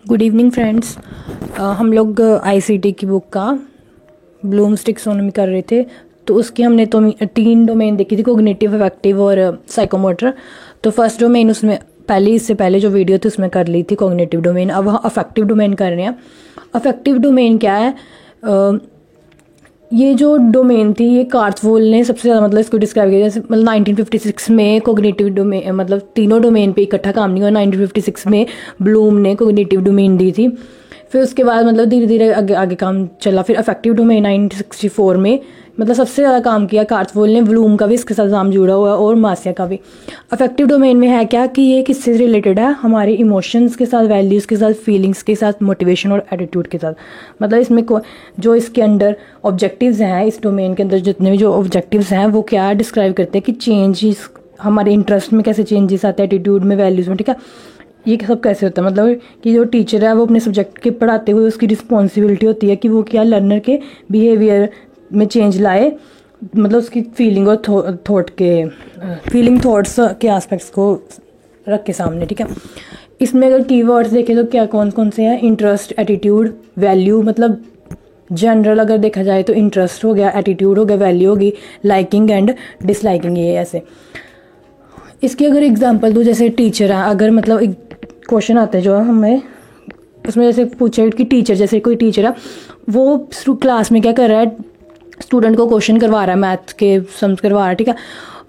Good evening friends. हम लोग ICT की बुक का ब्लूम्स टैक्सोनॉमी कर रहे थे। तो उसकी हमने तो 3 डोमेन देखी थी, कोग्निटिव, अफेक्टिव और साइकोमोटर। तो फर्स्ट डोमेन उसमें इससे पहले जो वीडियो थी उसमें कर ली थी कोग्निटिव डोमेन। अब अफेक्टिव डोमेन कर रहे हैं। अफेक्टिव डोमेन क्या है? ये जो डोमेन थी ये कार्टवोल ने सबसे ज़्यादा मतलब इसको डिस्क्राइब किया। जैसे मतलब 1956 में कोग्निटिव डोमेन मतलब तीनों डोमेन पे इकट्ठा काम नहीं हुआ। 1956 में ब्लूम ने कोग्निटिव डोमेन दी थी। फिर उसके बाद मतलब धीरे धीरे आगे काम चला। फिर अफेक्टिव डोमेन 1964 में मतलब सबसे ज़्यादा काम किया कार्टवोल ने। ब्लूम का भी इसके साथ नाम जुड़ा हुआ है और मासिया का भी। अफेक्टिव डोमेन में है क्या कि ये किससे रिलेटेड है? हमारे इमोशंस के साथ, वैल्यूज़ के साथ, फीलिंग्स के साथ, मोटिवेशन और एटीट्यूड के साथ। मतलब इसमें जो इसके अंदर ऑब्जेक्टिव्स हैं, इस डोमेन के अंदर जितने भी जो ऑब्जेक्टिव्स हैं वो क्या डिस्क्राइब करते हैं कि चेंजेस हमारे इंटरेस्ट में कैसे चेंजेस आते हैं, एटीट्यूड में, वैल्यूज़ में। ठीक है, ये सब कैसे होता है? मतलब कि जो टीचर है वो अपने सब्जेक्ट के पढ़ाते हुए उसकी रिस्पॉन्सिबिलिटी होती है कि वो क्या लर्नर के बिहेवियर में चेंज लाए। मतलब उसकी फीलिंग और थॉट्स के एस्पेक्ट्स को रख के सामने। ठीक है, इसमें अगर कीवर्ड्स देखें तो क्या कौन कौन से हैं? Interest, attitude, value. मतलब जनरल अगर देखा जाए तो इंटरेस्ट हो गया, एटीट्यूड हो गया, वैल्यू होगी, लाइकिंग एंड डिसलाइकिंग। ये ऐसे इसकी अगर एग्जांपल दूँ, जैसे टीचर है, अगर मतलब एक क्वेश्चन आता है जो हमें उसमें जैसे पूछे कि टीचर, जैसे कोई टीचर है वो क्लास में क्या कर रहा है, स्टूडेंट को क्वेश्चन करवा रहा है, मैथ के सम्स करवा रहा है। ठीक है,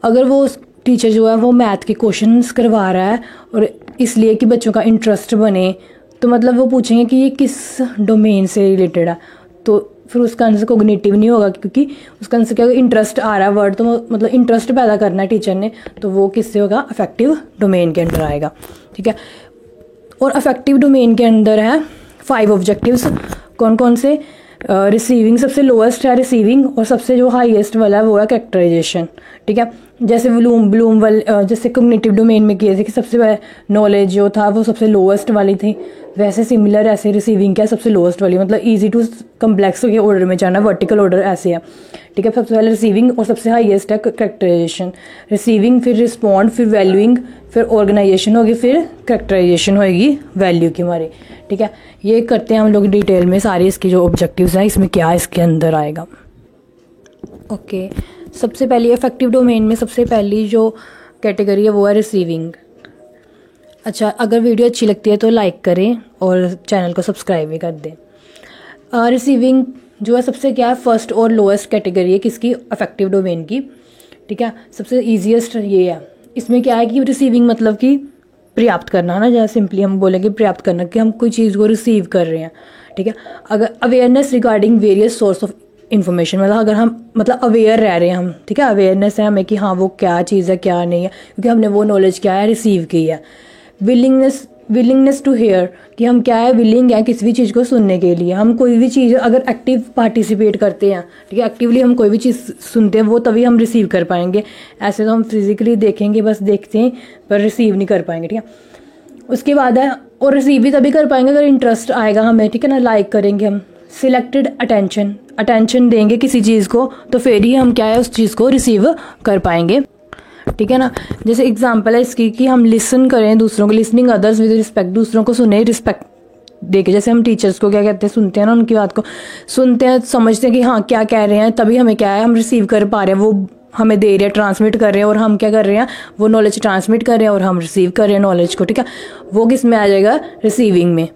अगर वो टीचर जो है वो मैथ के क्वेश्चंस करवा रहा है और इसलिए कि बच्चों का इंटरेस्ट बने, तो मतलब वो पूछेंगे कि ये किस डोमेन से रिलेटेड है। तो फिर उसका आंसर कोग्निटिव नहीं होगा, क्योंकि उसका आंसर क्या होगा? इंटरेस्ट आ रहा है वर्ड, तो मतलब इंटरेस्ट पैदा करना है टीचर ने, तो वो किससे होगा? अफेक्टिव डोमेन के अंदर आएगा। ठीक है, और अफेक्टिव डोमेन के अंदर है 5 ऑब्जेक्टिव्स। कौन कौन से? रिसीविंग सबसे लोएस्ट है रिसीविंग, और सबसे जो हाईएस्ट वाला है वो है कैरेक्टराइजेशन। ठीक है, जैसे जैसे कोग्निटिव डोमेन में किए थे कि सबसे नॉलेज जो था वो सबसे लोएस्ट वाली थी, वैसे सिमिलर ऐसे रिसीविंग क्या सबसे लोएस्ट वाली। मतलब इजी टू कम्प्लेक्स के ऑर्डर में जाना, वर्टिकल ऑर्डर ऐसे है। ठीक है, सबसे पहले रिसीविंग और सबसे हाईएस्ट है कैरेक्टराइजेशन। रिसीविंग, फिर रिस्पॉन्ड, फिर वैल्यूइंग, फिर ऑर्गेनाइजेशन होगी, फिर कैरेक्टराइजेशन होगी वैल्यू की हमारी। ठीक है, ये करते हैं हम लोग डिटेल में सारी इसकी जो ऑब्जेक्टिव्स हैं, इसमें क्या इसके अंदर आएगा। ओके, सबसे पहली अफेक्टिव डोमेन में सबसे पहली जो कैटेगरी है वो है रिसीविंग। अच्छा, अगर वीडियो अच्छी लगती है तो लाइक करें और चैनल को सब्सक्राइब भी कर दें। रिसीविंग जो है सबसे क्या है, फर्स्ट और लोएस्ट कैटेगरी है किसकी? अफेक्टिव डोमेन की। ठीक है, सबसे ईजीएस्ट ये है। इसमें क्या है कि रिसीविंग मतलब कि प्राप्त करना है ना, जैसे सिंपली हम बोलेंगे प्राप्त करना, कि हम कोई चीज़ को रिसीव कर रहे हैं। ठीक है, अगर awareness regarding various source of information, मतलब अगर हम मतलब अवेयर रह रहे हैं हम, ठीक है, अवेयरनेस है हमें कि हाँ वो क्या चीज़ है क्या नहीं है, क्योंकि हमने वो नॉलेज क्या है रिसीव की है। विलिंगनेस टू हेयर, कि हम क्या है, विलिंग है किसी भी चीज़ को सुनने के लिए। हम कोई भी चीज़ अगर एक्टिव पार्टिसिपेट करते हैं, ठीक है, एक्टिवली हम कोई भी चीज़ सुनते हैं, वो तभी हम रिसीव कर पाएंगे। ऐसे तो हम फिजिकली देखेंगे, बस देखते हैं पर रिसीव नहीं कर पाएंगे। ठीक है, उसके बाद है, और रिसीव भी तभी कर पाएंगे अगर इंटरेस्ट आएगा हमें। ठीक है ना, लाइक करेंगे हम। सिलेक्टेड अटेंशन देंगे किसी चीज़ को, तो फिर ही हम क्या है उस चीज़ को रिसीव कर पाएंगे। ठीक है ना, जैसे एग्जांपल है इसकी कि हम लिसन करें दूसरों को, लिसनिंग अदर्स विद रिस्पेक्ट, दूसरों को सुने रिस्पेक्ट देके। जैसे हम टीचर्स को क्या कहते हैं, सुनते हैं ना, उनकी बात को सुनते हैं, समझते हैं कि हाँ क्या कह रहे हैं, तभी हमें क्या है हम रिसीव कर पा रहे हैं, वो हमें दे रहे हैं, ट्रांसमिट कर रहे हैं, और हम क्या कर रहे हैं, वो नॉलेज ट्रांसमिट कर रहे हैं और हम रिसीव कर रहे हैं नॉलेज को। ठीक है, वो किस में आ जाएगा? रिसीविंग में।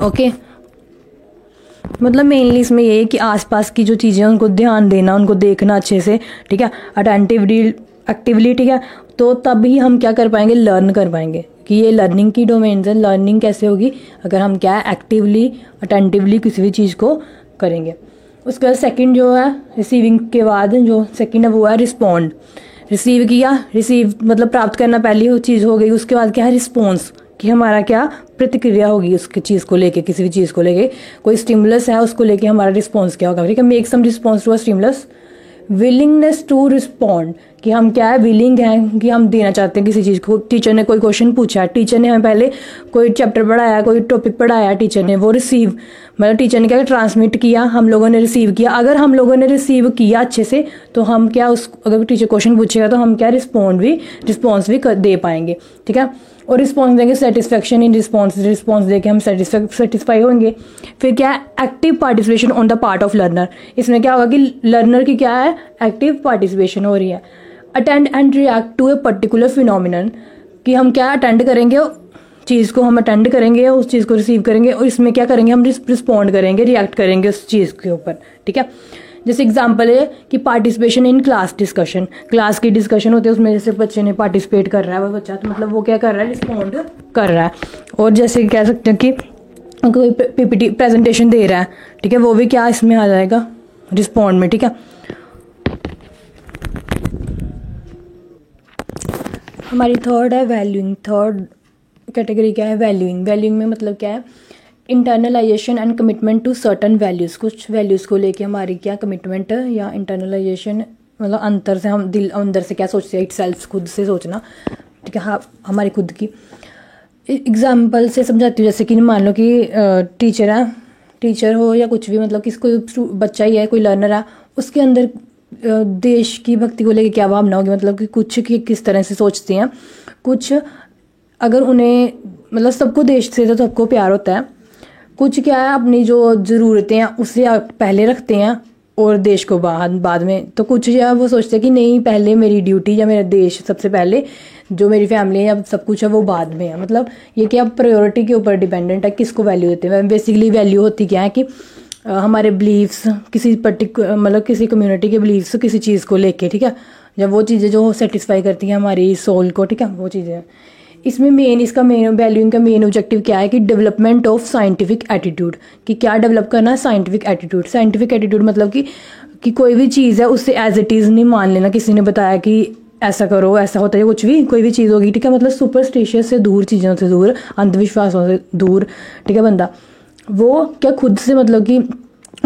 ओके, मतलब मेनली इसमें ये है कि आसपास की जो चीज़ें उनको ध्यान देना, उनको देखना अच्छे से। ठीक है, अटेंटिवली, एक्टिवली। ठीक है, तो तब ही हम क्या कर पाएंगे, लर्न कर पाएंगे, कि ये लर्निंग की डोमेन है। लर्निंग कैसे होगी? अगर हम क्या है एक्टिवली, अटेंटिवली किसी भी चीज़ को करेंगे। उसके बाद सेकंड जो है रिसीविंग के बाद जो सेकंड है वो है रिस्पॉन्ड। रिसीव किया, रिसीव मतलब प्राप्त करना पहली वो चीज़ हो गई। उसके बाद क्या है रिस्पॉन्स, कि हमारा क्या प्रतिक्रिया होगी उसकी चीज़ को लेके, किसी भी चीज़ को लेके। कोई स्टिमुलस है उसको लेके हमारा रिस्पॉन्स क्या होगा। ठीक है, make some response to a stimulus. Willingness to respond, कि हम क्या है विलिंग हैं, कि हम देना चाहते हैं किसी चीज़ को। टीचर ने कोई क्वेश्चन पूछा, टीचर ने हमें पहले कोई चैप्टर पढ़ाया, कोई टॉपिक पढ़ाया टीचर ने, वो रिसीव मतलब टीचर ने क्या ट्रांसमिट किया, हम लोगों ने रिसीव किया। अगर हम लोगों ने रिसीव किया अच्छे से, तो हम क्या उस अगर टीचर क्वेश्चन पूछेगा तो हम क्या रिस्पॉन्स भी दे पाएंगे। ठीक है, और रिस्पॉन्स देंगे सेटिस्फेक्शन इन रिस्पॉन्स, रिस्पॉन्स देके हम सेटिस्फाई होंगे। फिर क्या है, active participation on the part of learner. इसमें क्या होगा कि लर्नर की क्या है, एक्टिव पार्टिसिपेशन हो रही है। Attend and react to a particular phenomenon, कि हम क्या अटेंड करेंगे, चीज़ को हम अटेंड करेंगे, उस चीज़ को रिसीव करेंगे, और इसमें क्या करेंगे, हम रिस्पॉन्ड करेंगे, रिएक्ट करेंगे उस चीज़ के ऊपर। ठीक है, जैसे एग्जांपल है कि participation in class discussion, class की डिस्कशन होती है, उसमें जैसे बच्चे ने पार्टिसिपेट कर रहा है, वो बच्चा, तो मतलब वो क्या कर रहा है, रिस्पॉन्ड कर रहा है। और जैसे कह सकते हैं कि कोई पीपीटी प्रेजेंटेशन दे रहा है, ठीक है, वो भी क्या इसमें आ जाएगा, रिस्पॉन्ड में। ठीक है, हमारी थर्ड है वैल्यूइंग। थर्ड कैटेगरी क्या है, वैल्यूइंग। वैल्यूइंग में मतलब क्या है, internalization and commitment to certain values. कुछ वैल्यूज़ को लेके हमारी क्या कमिटमेंट या इंटरनलाइजेशन, मतलब अंतर से हम दिल अंदर से क्या सोचते हैं, इट सेल्फ, खुद से सोचना। ठीक है, हाँ, हमारी खुद की। एग्जाम्पल से समझाती हूँ, जैसे कि मान लो कि टीचर है, टीचर हो या कुछ भी, मतलब किसी कोई बच्चा ही है, कोई लर्नर है, उसके अंदर देश की भक्ति को लेके क्या भावना होगी, मतलब कि कुछ की किस तरह से सोचते हैं। कुछ अगर उन्हें, मतलब सबको देश से तो सबको प्यार होता है, कुछ क्या है अपनी जो ज़रूरतें हैं उससे पहले रखते हैं और देश को बाद में। तो कुछ जो है वो सोचते हैं कि नहीं, पहले मेरी ड्यूटी या मेरा देश सबसे पहले, जो मेरी फैमिली है या सब कुछ है वो बाद में है। मतलब ये क्या प्रायोरिटी के ऊपर डिपेंडेंट है, किसको वैल्यू देते हैं। बेसिकली वैल्यू होती क्या है कि हमारे बिलीव्स, किसी मतलब किसी कम्युनिटी के बिलीव्स किसी चीज़ को लेके, ठीक है, जब वो चीज़ें जो सेटिस्फाई करती हैं हमारी सोल को, ठीक है, वो चीज़ें। इसमें इसका मेन वैल्यूइंग का मेन ऑब्जेक्टिव क्या है कि डेवलपमेंट ऑफ साइंटिफिक एटीट्यूड, कि क्या डेवलप करना है, साइंटिफिक एटीट्यूड। साइंटिफिक एटीट्यूड मतलब कि कोई भी चीज़ है उससे एज इट इज़ नहीं मान लेना, किसी ने बताया कि ऐसा करो, ऐसा होता है, कुछ भी कोई भी चीज़ होगी, ठीक है, मतलब सुपरस्टिशियस से दूर, चीज़ों से दूर, अंधविश्वासों से दूर। ठीक है, बंदा वो क्या खुद से मतलब कि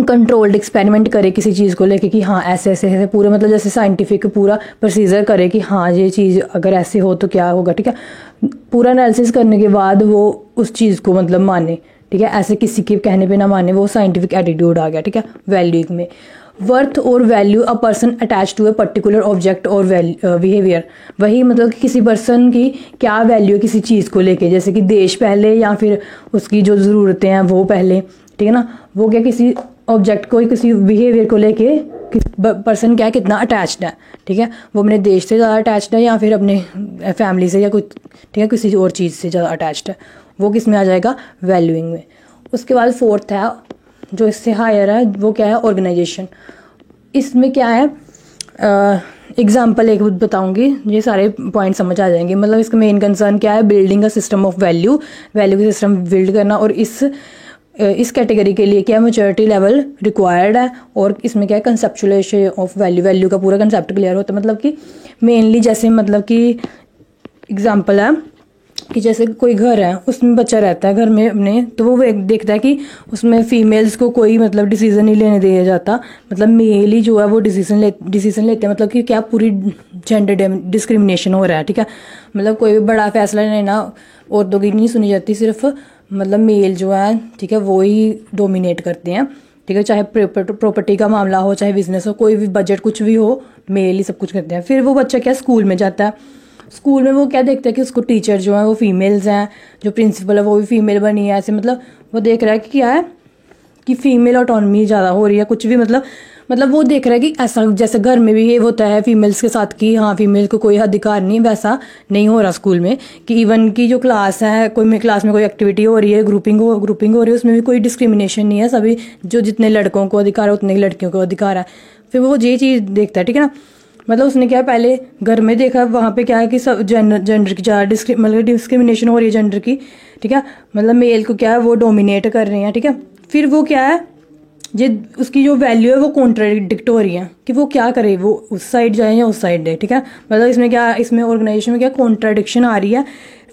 कंट्रोल्ड एक्सपेरिमेंट करे किसी चीज़ को लेके कि हाँ ऐसे ऐसे ऐसे, पूरे मतलब जैसे साइंटिफिक पूरा प्रोसीजर करे कि हाँ ये चीज़ अगर ऐसे हो तो क्या होगा। ठीक है, पूरा एनालिसिस करने के बाद वो उस चीज़ को मतलब माने। ठीक है, ऐसे किसी के कहने पे ना माने, वो साइंटिफिक एटीट्यूड आ गया। ठीक है, वैल्यूइंग में वर्थ और value a person attach to a particular object और बिहेवियर। वही मतलब कि किसी पर्सन की क्या वैल्यू है किसी चीज़ को लेके, जैसे कि देश पहले या फिर उसकी जो ज़रूरतें हैं वो पहले। ठीक है ना, वो क्या किसी ऑब्जेक्ट को, किसी बिहेवियर को लेके पर्सन क्या है, कितना अटैच्ड है। ठीक है, वो अपने देश से ज़्यादा अटैच्ड है या फिर अपने फैमिली से या कुछ, ठीक है, किसी और चीज़ से ज़्यादा अटैच्ड है, वो किस में आ जाएगा, वैल्यूइंग में। उसके बाद फोर्थ है जो इससे हायर है, वो क्या है, ऑर्गेनाइजेशन। इसमें क्या है, एग्जाम्पल एक बताऊंगी, ये सारे पॉइंट समझ आ जाएंगे। मतलब इसका मेन कंसर्न क्या है, building a system of value, value का सिस्टम बिल्ड करना। और इस कैटेगरी के लिए क्या मैच्योरिटी लेवल रिक्वायर्ड है। और इसमें क्या है, कंसेप्चुलाइजेशन ऑफ वैल्यू, वैल्यू का पूरा कंसेप्ट क्लियर होता है। मतलब कि मेनली जैसे मतलब कि एग्जांपल है कि जैसे कोई घर है, उसमें बच्चा रहता है घर में अपने, तो वो देखता है कि उसमें फीमेल्स को कोई मतलब डिसीजन नहीं लेने दिया जाता, मतलब मेल ही जो है वो डिसीजन लेते हैं। मतलब कि क्या पूरी जेंडर डिस्क्रिमिनेशन हो रहा है। ठीक है, मतलब कोई भी बड़ा फैसला लेना औरतों की नहीं सुनी जाती, सिर्फ मतलब मेल जो है, ठीक है, वो ही डोमिनेट करते हैं। ठीक है, चाहे प्रॉपर्टी का मामला हो, चाहे बिजनेस हो, कोई भी बजट कुछ भी हो, मेल ही सब कुछ करते हैं। फिर वो बच्चा क्या स्कूल में जाता है, स्कूल में वो क्या देखता है कि उसको टीचर जो है वो फीमेल्स हैं, जो प्रिंसिपल है वो भी फीमेल बनी है। ऐसे मतलब वो देख रहा है कि क्या है कि फीमेल ऑटोनॉमी ज़्यादा हो रही है, कुछ भी मतलब वो देख रहा है कि ऐसा जैसे घर में भी ये होता है फीमेल्स के साथ कि हाँ फीमेल को कोई अधिकार नहीं, वैसा नहीं हो रहा स्कूल में। कि इवन की जो क्लास है, कोई क्लास में कोई एक्टिविटी हो रही है, ग्रुपिंग हो रही है, उसमें भी कोई डिस्क्रिमिनेशन नहीं है, सभी जो जितने लड़कों को अधिकार है उतने ही लड़कियों को अधिकार है। फिर वो ये चीज़ देखता है। ठीक है ना, मतलब उसने क्या पहले घर में देखा, वहाँ पे क्या है कि सब जेंडर की ज़्यादा मतलब डिस्क्रिमिनेशन हो रही है जेंडर की। ठीक है, मतलब मेल को क्या है वो डोमिनेट कर रहे हैं। ठीक है, फिर वो क्या है, ये उसकी जो वैल्यू है वो कॉन्ट्राडिक्ट हो रही है कि वो क्या करे, वो उस साइड जाए या उस साइड जाए। ठीक है, मतलब इसमें क्या, इसमें ऑर्गेनाइजेशन में क्या कॉन्ट्राडिक्शन आ रही है।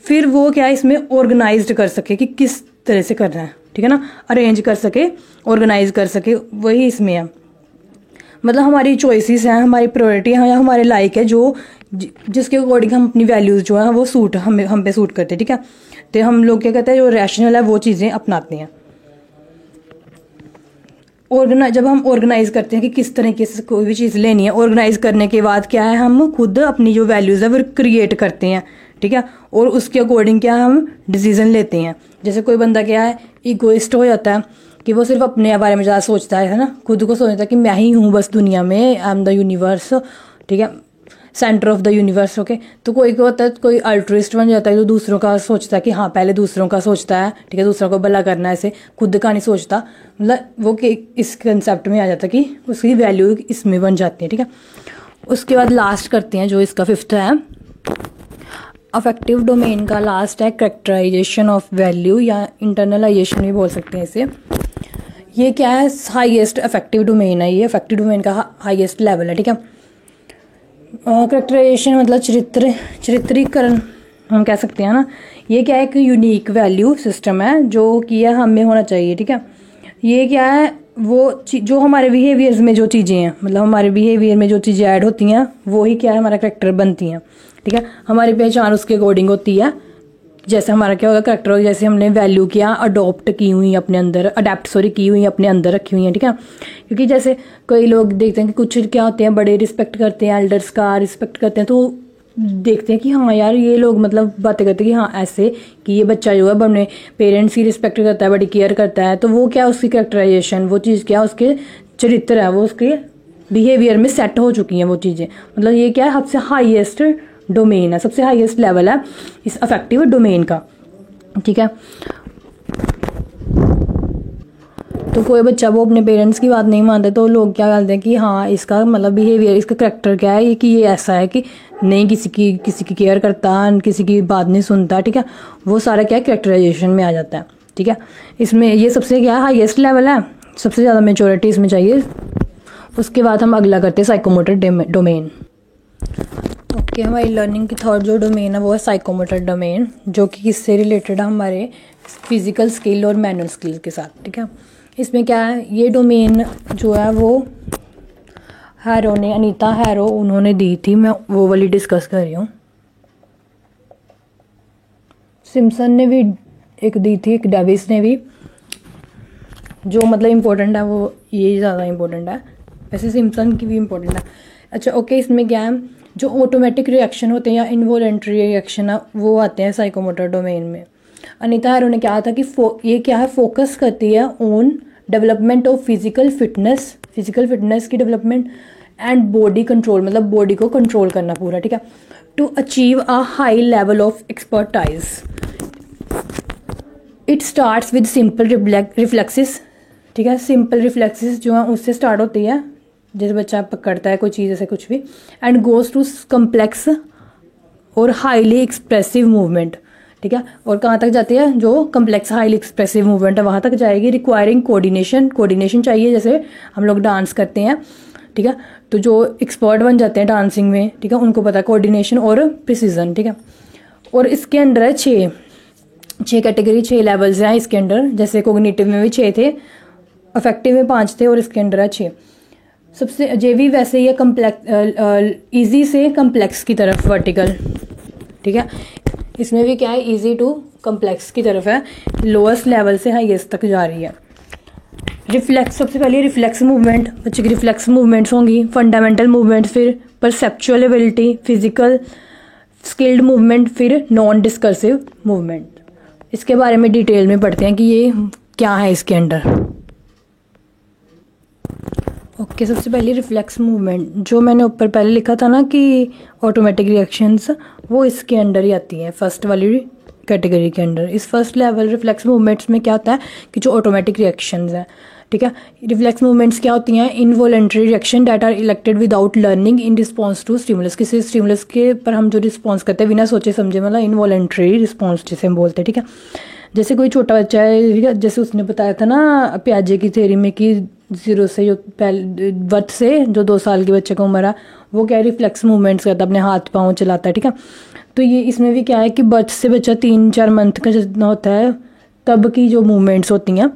फिर वो क्या है इसमें ऑर्गेनाइज्ड कर सके कि किस तरह से करना है। ठीक है ना, अरेंज कर सके, ऑर्गेनाइज कर सके, वही इसमें है। मतलब हमारी चॉइसेस हैं, हमारी प्रायोरिटी है या हमारे लाइक है, जो जिसके अकॉर्डिंग हम अपनी वैल्यूज़ जो है वो सूट हम पे सूट करते हैं। ठीक है, तो हम लोग क्या कहते हैं, जो रैशनल है वो चीज़ें अपनाते हैं। जब हम ऑर्गेनाइज करते हैं कि किस तरीके से कोई भी चीज़ लेनी है, ऑर्गेनाइज करने के बाद क्या है, हम खुद अपनी जो वैल्यूज़ है वो क्रिएट करते हैं। ठीक है, और उसके अकॉर्डिंग क्या हम डिसीजन लेते हैं। जैसे कोई बंदा क्या है, इगोइस्ट हो जाता है कि वो सिर्फ अपने बारे में ज़्यादा सोचता है ना, खुद को सोचता है कि मैं ही हूँ बस दुनिया में, आई एम द यूनिवर्स, ठीक है, centre of the universe. Okay, तो कोई को होता है, कोई अल्ट्रिस्ट बन जाता है जो दूसरों का सोचता है कि हाँ पहले दूसरों का सोचता है, ठीक है, दूसरों को भला करना है, ऐसे खुद का नहीं सोचता, मतलब वो इस कंसेप्ट में आ जाता है कि उसकी वैल्यू इसमें बन जाती है, ठीक है। उसके बाद लास्ट करते हैं जो इसका 5th है, अफेक्टिव डोमेन का लास्ट है कैरेक्टराइजेशन ऑफ वैल्यू, या इंटरनलाइजेशन भी बोल सकते हैं इसे। ये क्या है, हाईएस्ट अफेक्टिव डोमेन है, ये अफेक्टिव डोमेन का हाईएस्ट लेवल है, ठीक है। कैरेक्टराइजेशन मतलब चरित्रीकरण हम कह सकते हैं ना। ये क्या है, एक यूनिक वैल्यू सिस्टम है जो कि हमें होना चाहिए, ठीक है। ये क्या है, वो जो हमारे बिहेवियर्स में जो चीज़ें हैं, मतलब हमारे बिहेवियर में जो चीज़ें ऐड होती हैं वो ही क्या है हमारा करेक्टर बनती हैं, ठीक है। हमारी पहचान उसके अकॉर्डिंग होती है। जैसे हमारा क्या होगा करेक्टर होगा, जैसे हमने वैल्यू किया अडॉप्ट की हुई अपने अंदर, की हुई अपने अंदर रखी हुई है, ठीक है। क्योंकि जैसे कई लोग देखते हैं कि कुछ क्या होते हैं, बड़े रिस्पेक्ट करते हैं, एल्डर्स का रिस्पेक्ट करते हैं, तो देखते हैं कि हाँ यार ये लोग मतलब बातें करते हैं कि हाँ ऐसे कि ये बच्चा जो है अपने पेरेंट्स की रिस्पेक्ट करता है, बड़ी केयर करता है, तो वो क्या उसकी कैरेक्टराइजेशन, वो चीज़ क्या उसके चरित्र है, वो उसके बिहेवियर में सेट हो चुकी हैं वो चीज़ें। मतलब ये क्या है, सबसे हाईएस्ट डोमेन है, सबसे हाईएस्ट लेवल है इस अफेक्टिव डोमेन का, ठीक है। तो कोई बच्चा वो अपने पेरेंट्स की बात नहीं मानता तो लोग क्या कहते हैं कि हाँ इसका मतलब बिहेवियर, इसका करेक्टर क्या है, कि ये ऐसा है कि नहीं किसी की केयर करता, किसी की बात नहीं सुनता, ठीक है। वो सारा क्या करेक्टराइजेशन में आ जाता है, ठीक है। इसमें ये सबसे क्या हाईएस्ट लेवल है, सबसे ज़्यादा मेच्योरिटी इसमें चाहिए। उसके बाद हम अगला करते हैं साइकोमोटर डोमेन। ओके, हमारी लर्निंग की थर्ड जो डोमेन है वो है साइकोमोटर डोमेन, जो कि किससे रिलेटेड है, हमारे फिजिकल स्किल और मैनुअल स्किल के साथ, ठीक है। इसमें क्या है, ये डोमेन जो है वो हैरो ने, अनीता हैरो उन्होंने दी थी, मैं वो वाली डिस्कस कर रही हूँ। सिम्पसन ने भी एक दी थी, एक डेविस ने भी। जो मतलब इम्पोर्टेंट है वो ये ज़्यादा इम्पोर्टेंट है, वैसे सिम्पसन की भी इम्पोर्टेंट है। अच्छा ओके, इसमें क्या है, जो ऑटोमेटिक रिएक्शन होते हैं या इनवॉलेंट्री रिएक्शन है वो आते हैं साइकोमोटर डोमेन में। अनीता हैरो ने कहा था कि ये क्या है, फोकस करती है on development of physical fitness की डेवलपमेंट एंड बॉडी कंट्रोल, मतलब बॉडी को कंट्रोल करना पूरा, ठीक है, to achieve a high level of expertise. It starts with simple reflexes, ठीक है, सिंपल रिफ्लेक्सेस जो है उससे स्टार्ट होती है, जैसे बच्चा पकड़ता है कोई चीज़ ऐसे कुछ भी, एंड गोज टू कम्प्लेक्स और हाईली एक्सप्रेसिव मूवमेंट, ठीक है। और कहाँ तक जाती है, जो कम्प्लेक्स हाईली एक्सप्रेसिव मूवमेंट है वहाँ तक जाएगी। रिक्वायरिंग कोऑर्डिनेशन चाहिए, जैसे हम लोग डांस करते हैं, ठीक है, तो जो एक्सपर्ट बन जाते हैं डांसिंग में, ठीक है, उनको पता है कोऑर्डिनेशन और प्रिसीजन, ठीक है। और इसके अंडर है छः कैटेगरी, 6 लेवल्स हैं इसके अंडर, जैसे कोग्निटिव में भी 6 थे, अफेक्टिव में 5 थे और इसके अंडर है 6। सबसे जे भी वैसे ही कम्प्लेक्स, ईजी से कम्प्लेक्स की तरफ वर्टिकल, ठीक है। इसमें भी क्या है, इजी टू कम्प्लेक्स की तरफ है, लोएस्ट लेवल से हाईएस्ट तक जा रही है। रिफ्लेक्स, सबसे पहले रिफ्लेक्स मूवमेंट, बच्चे की रिफ्लेक्स मूवमेंट्स होंगी, फंडामेंटल मूवमेंट, फिर perceptual ability, physical skilled movement, फिर नॉन डिस्कर्सिव मूवमेंट। इसके बारे में डिटेल में पढ़ते हैं कि ये क्या है इसके अंडर। ओके, सबसे पहले रिफ्लेक्स मूवमेंट, जो मैंने ऊपर पहले लिखा था ना कि ऑटोमेटिक रिएक्शंस, वो इसके अंडर ही आती हैं, फर्स्ट वाली कैटेगरी के अंडर। इस फर्स्ट लेवल रिफ्लेक्स मूवमेंट्स में क्या होता है कि जो ऑटोमेटिक रिएक्शंस हैं, ठीक है। रिफ्लेक्स मूवमेंट्स क्या होती हैं, involuntary reaction that are elicited without learning in response to stimulus, किसी स्टिमुलस के पर हम जो रिस्पॉन्स करते हैं बिना सोचे समझे, मतलब इनवॉलेंट्री रिस्पॉन्स जिसे हम बोलते हैं, ठीक है। जैसे कोई छोटा बच्चा है, ठीक है, जैसे उसने बताया था ना प्याजे की थ्योरी में कि 0 से जो पहले बर्थ से जो 2 साल के बच्चे का उम्र है वो क्या रिफ्लेक्स मूवमेंट्स करता है, अपने हाथ पाँव चलाता है, ठीक है। तो ये इसमें भी क्या है कि बर्थ से बच्चा 3-4 मंथ का जितना होता है तब की जो मूवमेंट्स होती हैं,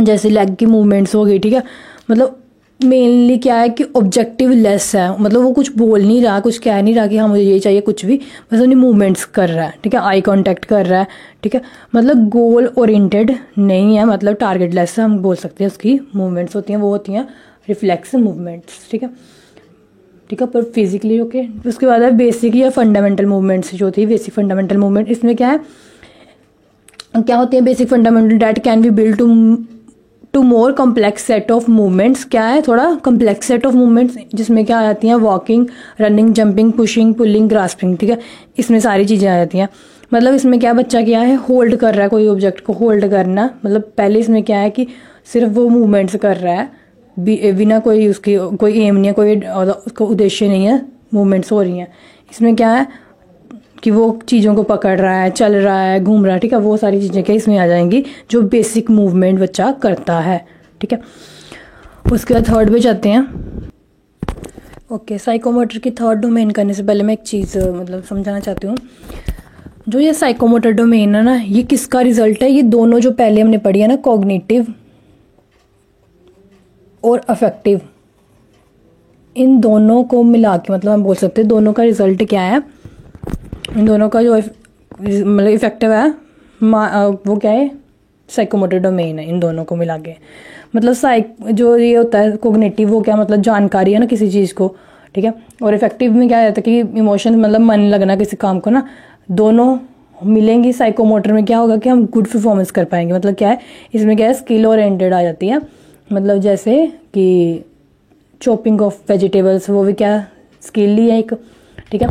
जैसे लेग की मूवमेंट्स हो गई, ठीक है, मतलब मेनली क्या है कि ऑब्जेक्टिव लेस है, मतलब वो कुछ बोल नहीं रहा, कुछ कह नहीं रहा कि हाँ मुझे ये चाहिए, कुछ भी बस अपनी मूवमेंट्स कर रहा है, ठीक है, आई कांटेक्ट कर रहा है, ठीक है, मतलब गोल ओरिएंटेड नहीं है, मतलब टारगेट लेस हम बोल सकते हैं। उसकी मूवमेंट्स होती हैं वो होती हैं रिफ्लेक्स मूवमेंट्स, ठीक है। ठीक है, पर फिजिकली ओके। उसके बाद है बेसिक या फंडामेंटल मूवमेंट्स जो थी, बेसिक फंडामेंटल मूवमेंट। इसमें क्या है, क्या होते हैं basic fundamental that can be build to more complex set of movements. क्या है, थोड़ा कम्प्लेक्स सेट ऑफ मूवमेंट्स, जिसमें क्या आ जाती हैं walking, running, jumping, pushing, pulling, grasping. ठीक है, इसमें सारी चीज़ें आ जाती हैं। मतलब इसमें क्या बच्चा क्या है, होल्ड कर रहा है कोई ऑब्जेक्ट को, होल्ड करना। मतलब पहले इसमें क्या है कि सिर्फ वो मूवमेंट्स कर रहा है बिना कोई उसकी कोई एम नहीं है, कोई उसका उद्देश्य नहीं है, मूवमेंट्स हो रही हैं। इसमें क्या है कि वो चीज़ों को पकड़ रहा है, चल रहा है, घूम रहा है। ठीक है, वो सारी चीज़ें क्या इसमें आ जाएंगी जो बेसिक मूवमेंट बच्चा करता है। ठीक है, उसके बाद थर्ड पे जाते हैं। ओके, साइकोमोटर की थर्ड डोमेन करने से पहले मैं एक चीज़ मतलब समझाना चाहती हूँ। जो ये साइकोमोटर डोमेन है ना, ये किसका रिजल्ट है, ये दोनों जो पहले हमने पढ़ी है ना, कॉग्निटिव और अफेक्टिव, इन दोनों को मिला के मतलब हम बोल सकते हैं दोनों का रिजल्ट क्या है। इन दोनों का जो मतलब इफेक्टिव है वो क्या है, साइकोमोटर डोमेन है, इन दोनों को मिला के। मतलब जो ये होता है कोग्निटिव, वो क्या मतलब जानकारी है ना किसी चीज़ को। ठीक है, और इफेक्टिव में क्या रहता है कि इमोशन, मतलब मन लगना किसी काम को ना, दोनों मिलेंगी। साइकोमोटर में क्या होगा कि हम गुड परफॉर्मेंस कर पाएंगे। मतलब क्या है, इसमें क्या है स्किल ओरिएंटेड आ जाती है। मतलब जैसे कि चॉपिंग ऑफ वेजिटेबल्स, वो भी क्या स्किल ही है एक। ठीक है,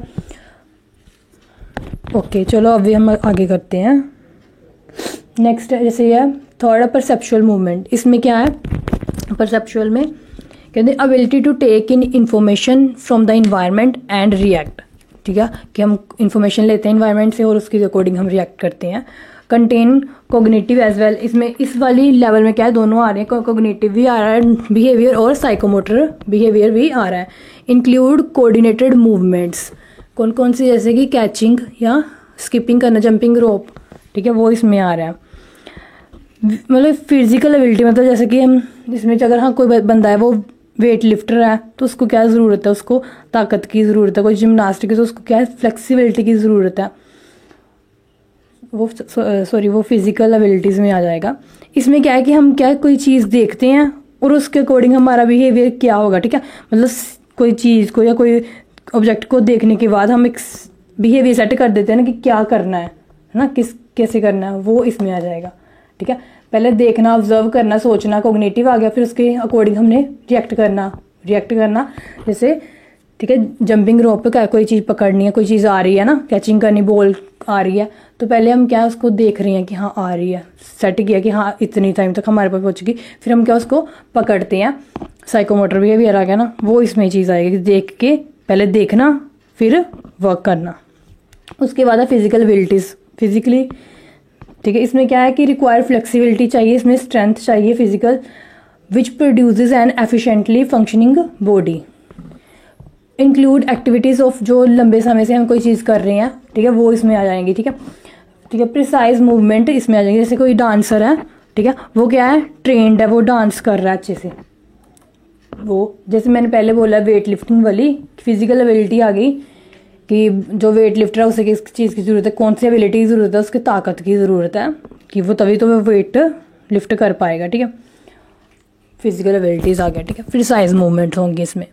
ओके चलो अभी हम आगे करते हैं। नेक्स्ट जैसे ये थर्ड परसेप्चुअल मूवमेंट। इसमें क्या है, परसेप्चुअल में कहते हैं ability to take in information from the environment and react. ठीक है, कि हम इंफॉर्मेशन लेते हैं इन्वायरमेंट से और उसके अकॉर्डिंग हम रिएक्ट करते हैं। कंटेन कोग्निटिव एज वेल, इसमें इस वाली लेवल में क्या है, दोनों आ रहे हैं, कोग्निटिव भी आ रहा है बिहेवियर और साइकोमोटर बिहेवियर भी आ रहा है। इंक्लूड कोऑर्डिनेटेड मूवमेंट्स, कौन कौन सी, जैसे कि कैचिंग या स्किपिंग करना, जंपिंग रोप। ठीक है, वो इसमें आ रहा है। मतलब फिजिकल एबिलिटी, मतलब जैसे कि हम इसमें अगर हाँ कोई बंदा है वो वेट लिफ्टर है तो उसको क्या ज़रूरत है, उसको ताकत की ज़रूरत है। कोई जिम्नास्टिक है तो उसको क्या है फ्लेक्सिबिलिटी की ज़रूरत है। वो फिजिकल एबिलिटीज़ में आ जाएगा। इसमें क्या है कि हम क्या कोई चीज़ देखते हैं और उसके अकॉर्डिंग हमारा बिहेवियर क्या होगा। ठीक है, मतलब कोई चीज़ को या कोई ऑब्जेक्ट को देखने के बाद हम एक बिहेवियर सेट कर देते हैं ना कि क्या करना है ना, कैसे करना है, वो इसमें आ जाएगा। ठीक है, पहले देखना, ऑब्जर्व करना, सोचना, कोग्निटिव आ गया, फिर उसके अकॉर्डिंग हमने रिएक्ट करना। जैसे ठीक है, जंपिंग रोप पे क्या कोई चीज़ पकड़नी है, कोई चीज़ आ रही है ना, कैचिंग करनी, बॉल आ रही है, तो पहले हम क्या उसको देख रहे हैं कि हाँ आ रही है, सेट किया कि हाँ इतनी टाइम तक हमारे पास पहुँचेगी, फिर हम क्या उसको पकड़ते हैं। साइकोमोटर बिहेवियर आ गया ना, वो इसमें चीज़ आएगी कि देख के पहले देखना फिर वर्क करना। उसके बाद है फिजिकल एबिलिटीज़, फिजिकली। ठीक है, इसमें क्या है कि रिक्वायर फ्लेक्सिबिलिटी चाहिए, इसमें स्ट्रेंथ चाहिए physical, which produces N efficiently functioning body. Include activities of, जो लंबे समय से हम कोई चीज़ कर रहे हैं। ठीक है, वो इसमें आ जाएंगी। ठीक है, प्रिसाइज मूवमेंट इसमें आ जाएंगे। जैसे कोई डांसर है, ठीक है, वो क्या है ट्रेंड है, वो डांस कर रहा है अच्छे से। वो जैसे मैंने पहले बोला वेट लिफ्टिंग वाली फिजिकल एबिलिटी आ गई कि जो वेट लिफ्टर है उसे किस चीज़ की ज़रूरत है, कौन सी एबिलिटी की ज़रूरत है, उसकी ताकत की ज़रूरत है कि वो तभी तो वो वेट लिफ्ट कर पाएगा। ठीक है, फिजिकल एबिलिटीज़ आ गया। ठीक है, फिर साइज मूवमेंट्स होंगे इसमें।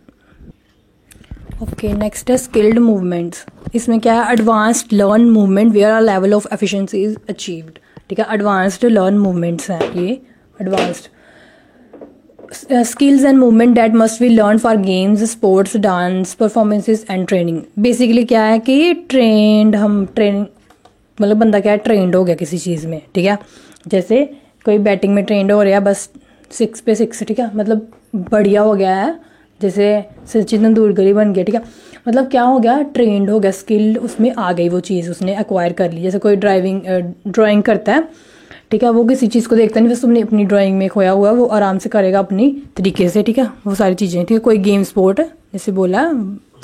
ओके, नेक्स्ट है स्किल्ड मूवमेंट्स। इसमें क्या है advanced learn movement where a level of efficiency is achieved. ठीक है, एडवांस्ड लर्न मूवमेंट्स हैं ये, advanced skills and movement that must be learn for games, sports, dance performances and training. Basically क्या है कि ट्रेंड मतलब बंदा क्या है ट्रेंड हो गया किसी चीज़ में। ठीक है, जैसे कोई बैटिंग में ट्रेंड हो रहा है बस 6 पे 6। ठीक है, मतलब बढ़िया हो गया है, जैसे सचिन तेंदुलकर बन गया। ठीक है, मतलब क्या हो गया ट्रेंड हो गया, स्किल उसमें आ गई, वो चीज़ उसने एक्वायर कर ली। जैसे कोई ड्राइंग करता है, ठीक है, वो किसी चीज़ को देखता नहीं, बस तुमने अपनी ड्राइंग में खोया हुआ वो आराम से करेगा अपनी तरीके से। ठीक है, वो सारी चीज़ें। ठीक है, कोई गेम स्पोर्ट जैसे बोला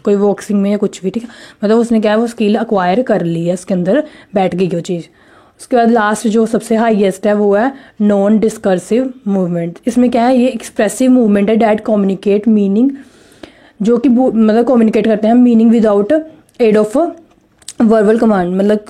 कोई बॉक्सिंग में या कुछ भी। ठीक है, मतलब उसने क्या है वो स्किल एक्वायर कर ली है, उसके अंदर बैठ गई वो चीज़। उसके बाद लास्ट जो सबसे हाईएस्ट है वो है नॉन डिस्कर्सिव मूवमेंट। इसमें क्या है ये एक्सप्रेसिव मूवमेंट है डैट कम्युनिकेट मीनिंग, जो कि मतलब कम्युनिकेट करते हैं meaning without aid of verbal command. मतलब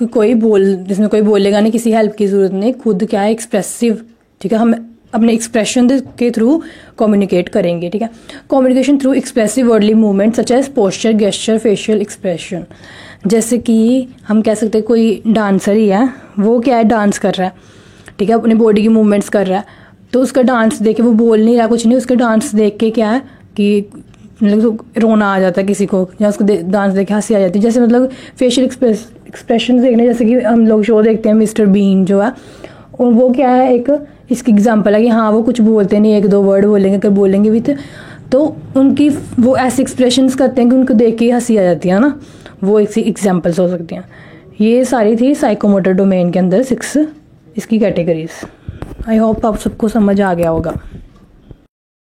जिसमें कोई बोलेगा नहीं, किसी हेल्प की ज़रूरत नहीं, खुद क्या है एक्सप्रेसिव। ठीक है, हम अपने एक्सप्रेशन के थ्रू कम्युनिकेट करेंगे, ठीक है। Communication through expressive worldly movement such as posture, gesture, facial expression. जैसे कि हम कह सकते हैं कोई डांसर ही है, वो क्या है, डांस कर रहा है, ठीक है, अपने बॉडी की मूवमेंट्स कर रहा है, तो उसका डांस देख के, वो बोल नहीं रहा कुछ नहीं, उसका डांस देख के क्या है कि मतलब रोना आ जाता है किसी को, या उसको डांस देख के हंसी आ जाती है। जैसे मतलब फेशियल एक्सप्रेशन देखने, जैसे कि हम लोग शो देखते हैं मिस्टर बीन जो है, और वो क्या है, एक इसकी एग्जांपल है कि हाँ वो कुछ बोलते नहीं, एक दो वर्ड बोलेंगे, अगर बोलेंगे भी तो उनकी वो ऐसे एक्सप्रेशंस करते हैं कि उनको देख के हंसी आ जाती है ना, वो एक एग्जांपल्स हो सकती हैं। ये सारी थी साइकोमोटर डोमेन के अंदर 6 इसकी कैटेगरीज। आई होप आप सबको समझ आ गया होगा।